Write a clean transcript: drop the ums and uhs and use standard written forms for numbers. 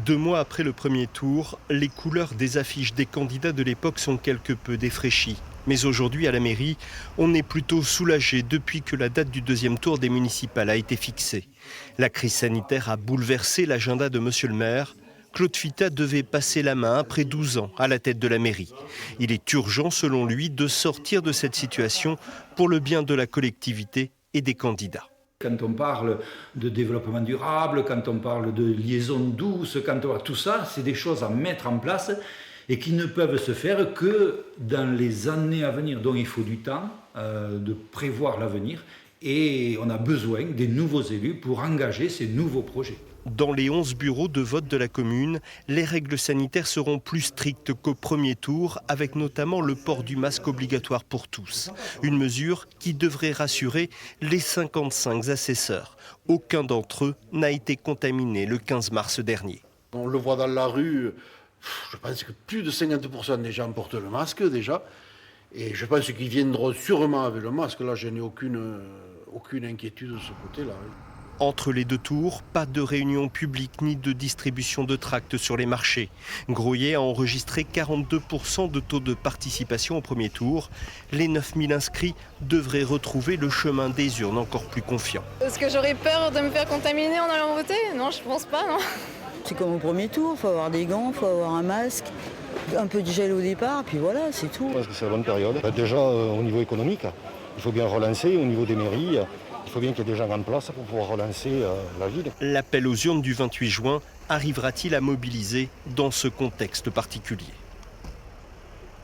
2 mois après le premier tour, les couleurs des affiches des candidats de l'époque sont quelque peu défraîchies. Mais aujourd'hui, à la mairie, on est plutôt soulagé depuis que la date du deuxième tour des municipales a été fixée. La crise sanitaire a bouleversé l'agenda de monsieur le maire. Claude Fita devait passer la main après 12 ans à la tête de la mairie. Il est urgent, selon lui, de sortir de cette situation pour le bien de la collectivité et des candidats. Quand on parle de développement durable, quand on parle de liaison douce, tout ça, c'est des choses à mettre en place et qui ne peuvent se faire que dans les années à venir. Donc il faut du temps de prévoir l'avenir et on a besoin des nouveaux élus pour engager ces nouveaux projets. Dans les 11 bureaux de vote de la commune, les règles sanitaires seront plus strictes qu'au premier tour, avec notamment le port du masque obligatoire pour tous. Une mesure qui devrait rassurer les 55 assesseurs. Aucun d'entre eux n'a été contaminé le 15 mars dernier. On le voit dans la rue, je pense que plus de 50% des gens portent le masque déjà. Et je pense qu'ils viendront sûrement avec le masque. Là, je n'ai aucune inquiétude de ce côté-là. Entre les deux tours, pas de réunion publique ni de distribution de tracts sur les marchés. Groyer a enregistré 42% de taux de participation au premier tour. Les 9000 inscrits devraient retrouver le chemin des urnes encore plus confiants. Est-ce que j'aurais peur de me faire contaminer en allant voter? Non, je pense pas, non. C'est comme au premier tour, il faut avoir des gants, il faut avoir un masque, un peu de gel au départ, puis voilà, c'est tout. Je pense que c'est la bonne période. Déjà, au niveau économique, il faut bien relancer, au niveau des mairies. Il faut bien qu'il y ait des gens en place pour pouvoir relancer la ville. L'appel aux urnes du 28 juin arrivera-t-il à mobiliser dans ce contexte particulier ?